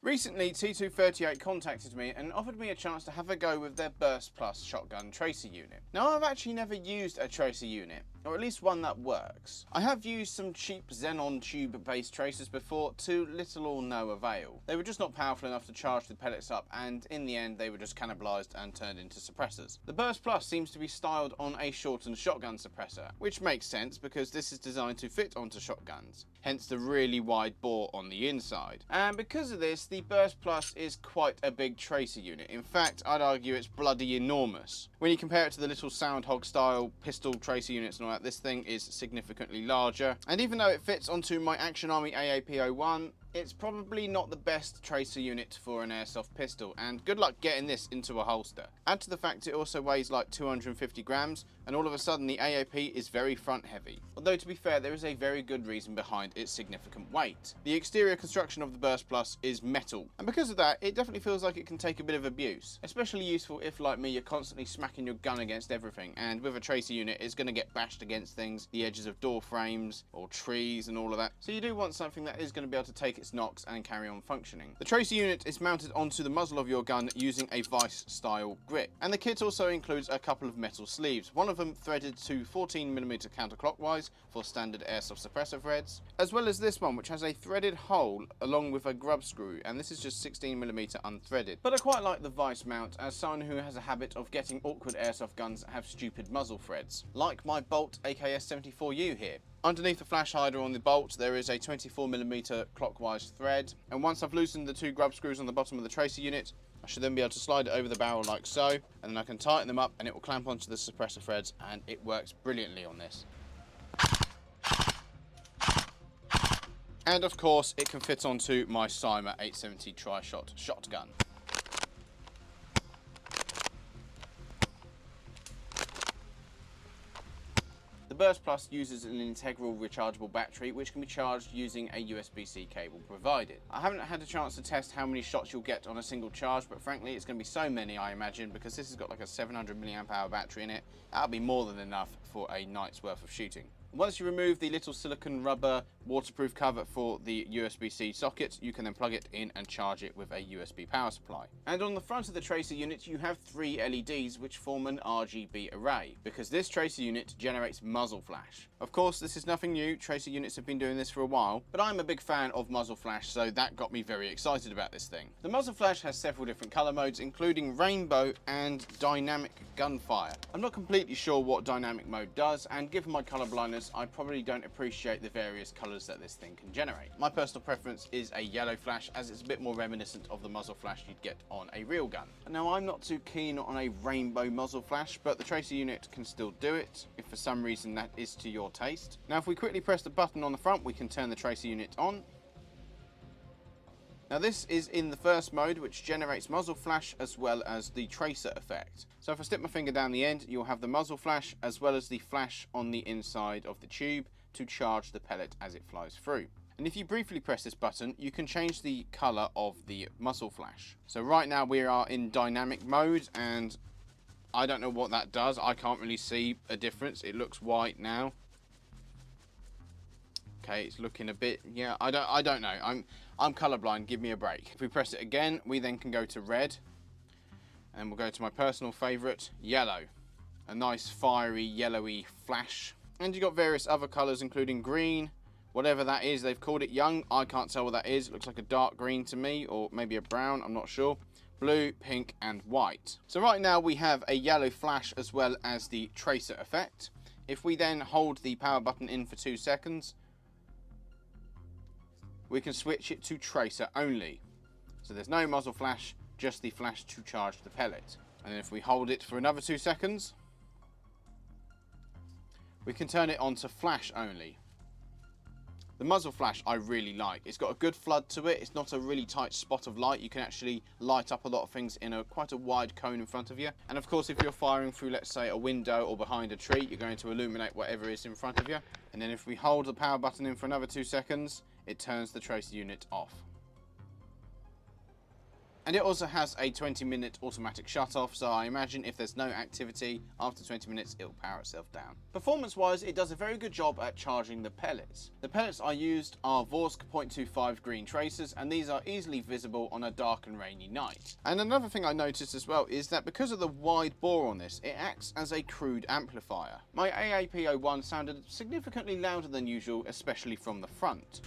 Recently, T238 contacted me and offered me a chance to have a go with their Burst Plus shotgun tracer unit. Now, I've actually never used a tracer unit, or at least one that works. I have used some cheap xenon tube based tracers before to little or no avail. They were just not powerful enough to charge the pellets up, and in the end they were just cannibalized and turned into suppressors. The Burst Plus seems to be styled on a shortened shotgun suppressor, which makes sense because this is designed to fit onto shotguns, hence the really wide bore on the inside. And because of this, the Burst Plus is quite a big tracer unit. In fact, I'd argue it's bloody enormous. When you compare it to the little Soundhog style pistol tracer units and all that, this thing is significantly larger. And even though it fits onto my Action Army AAP01, it's probably not the best tracer unit for an airsoft pistol, and good luck getting this into a holster. Add to the fact it also weighs like 250 grams, and all of a sudden the AAP is very front heavy. Although to be fair, there is a very good reason behind its significant weight. The exterior construction of the Burst Plus is metal, and because of that, it definitely feels like it can take a bit of abuse. Especially useful if, like me, you're constantly smacking your gun against everything, and with a tracer unit, it's going to get bashed against things, the edges of door frames, or trees, and all of that. So you do want something that is going to be able to take its knocks and carry on functioning. The tracer unit is mounted onto the muzzle of your gun using a vice style grip, and the kit also includes a couple of metal sleeves, one of them threaded to 14mm counterclockwise for standard airsoft suppressor threads, as well as this one which has a threaded hole along with a grub screw, and this is just 16mm unthreaded. But I quite like the vice mount as someone who has a habit of getting awkward airsoft guns that have stupid muzzle threads, like my Bolt AKS-74U here. Underneath the flash hider on the bolt there is a 24mm clockwise thread, and once I've loosened the two grub screws on the bottom of the tracer unit, I should then be able to slide it over the barrel like so, and then I can tighten them up and it will clamp onto the suppressor threads, and it works brilliantly on this. And of course it can fit onto my Cyma 870 tri-shot shotgun. The Burst Plus uses an integral rechargeable battery which can be charged using a USB-C cable provided. I haven't had a chance to test how many shots you'll get on a single charge, but frankly it's going to be so many, I imagine, because this has got like a 700 mAh battery in it. That'll be more than enough for a night's worth of shooting. Once you remove the little silicone rubber waterproof cover for the USB-C socket, you can then plug it in and charge it with a USB power supply. And on the front of the tracer unit you have three LEDs which form an RGB array, because this tracer unit generates muzzle flash. Of course this is nothing new, tracer units have been doing this for a while, but I'm a big fan of muzzle flash, so that got me very excited about this thing. The muzzle flash has several different colour modes, including rainbow and dynamic gunfire. I'm not completely sure what dynamic mode does, and given my colour blindness I probably don't appreciate the various colours that this thing can generate. My personal preference is a yellow flash, as it's a bit more reminiscent of the muzzle flash you'd get on a real gun. Now I'm not too keen on a rainbow muzzle flash, but the tracer unit can still do it if for some reason that is to your taste. Now if we quickly press the button on the front, we can turn the tracer unit on. Now this is in the first mode, which generates muzzle flash as well as the tracer effect. So if I stick my finger down the end, you'll have the muzzle flash as well as the flash on the inside of the tube to charge the pellet as it flies through. And if you briefly press this button, you can change the colour of the muzzle flash. So right now we are in dynamic mode, and I don't know what that does. I can't really see a difference. It looks white now. Okay, it's looking a bit, yeah, I don't know. I'm colorblind, give me a break. If we press it again, we then can go to red, and we'll go to my personal favorite, yellow. A nice fiery yellowy flash. And you've got various other colors, including green, whatever that is. They've called it young. I can't tell what that is. It looks like a dark green to me, or maybe a brown, I'm not sure. Blue, pink, and white. So right now we have a yellow flash as well as the tracer effect. If we then hold the power button in for 2 seconds, we can switch it to tracer only. So there's no muzzle flash, just the flash to charge the pellet. And then if we hold it for another 2 seconds, we can turn it on to flash only. The muzzle flash I really like. It's got a good flood to it. It's not a really tight spot of light. You can actually light up a lot of things in quite a wide cone in front of you. And of course, if you're firing through, let's say, a window or behind a tree, you're going to illuminate whatever is in front of you. And then if we hold the power button in for another 2 seconds, it turns the tracer unit off. And it also has a 20-minute automatic shut-off, so I imagine if there's no activity, after 20 minutes it'll power itself down. Performance-wise, it does a very good job at charging the pellets. The pellets I used are Vorsk .25 green tracers, and these are easily visible on a dark and rainy night. And another thing I noticed as well is that because of the wide bore on this, it acts as a crude amplifier. My AAP01 sounded significantly louder than usual, especially from the front.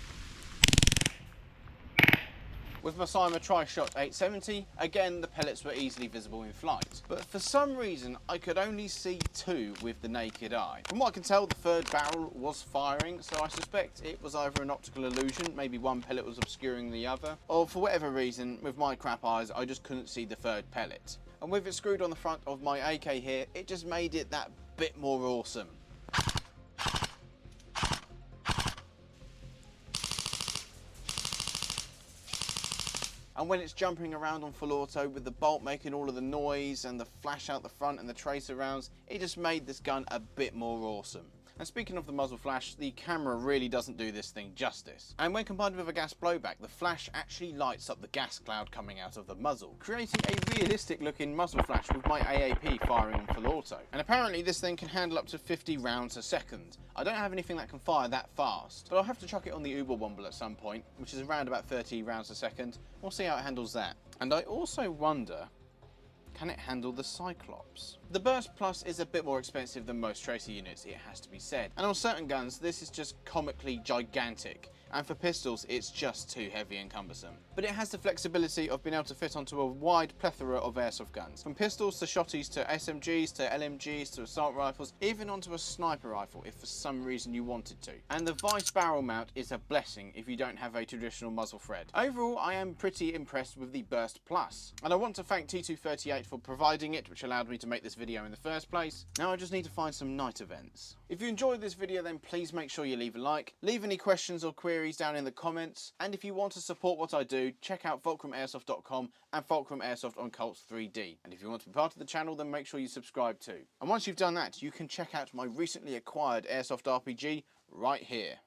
With my Cyma Tri-Shot 870, again the pellets were easily visible in flight, but for some reason I could only see 2 with the naked eye. From what I can tell, the third barrel was firing, so I suspect it was either an optical illusion, maybe one pellet was obscuring the other, or for whatever reason, with my crap eyes, I just couldn't see the third pellet. And with it screwed on the front of my AK here, it just made it that bit more awesome. And when it's jumping around on full auto with the bolt making all of the noise and the flash out the front and the tracer rounds, it just made this gun a bit more awesome. And speaking of the muzzle flash, the camera really doesn't do this thing justice. And when combined with a gas blowback, the flash actually lights up the gas cloud coming out of the muzzle, creating a realistic looking muzzle flash with my AAP firing on full auto. And apparently this thing can handle up to 50 rounds a second. I don't have anything that can fire that fast, but I'll have to chuck it on the Uber Womble at some point, which is around about 30 rounds a second. We'll see how it handles that. And I also wonder, can it handle the Cyclops? The Burst Plus is a bit more expensive than most tracer units, it has to be said. And on certain guns, this is just comically gigantic. And for pistols, it's just too heavy and cumbersome. But it has the flexibility of being able to fit onto a wide plethora of airsoft guns. From pistols to shotties to SMGs to LMGs to assault rifles, even onto a sniper rifle if for some reason you wanted to. And the vice barrel mount is a blessing if you don't have a traditional muzzle thread. Overall, I am pretty impressed with the Burst Plus. And I want to thank T238 for providing it, which allowed me to make this video in the first place. Now I just need to find some night events. If you enjoyed this video, then please make sure you leave a like. Leave any questions or queries down in the comments, and if you want to support what I do, check out fulcrumairsoft.com and Fulcrum Airsoft on Colts 3D. And if you want to be part of the channel, then make sure you subscribe too. And once you've done that, you can check out my recently acquired Airsoft RPG right here.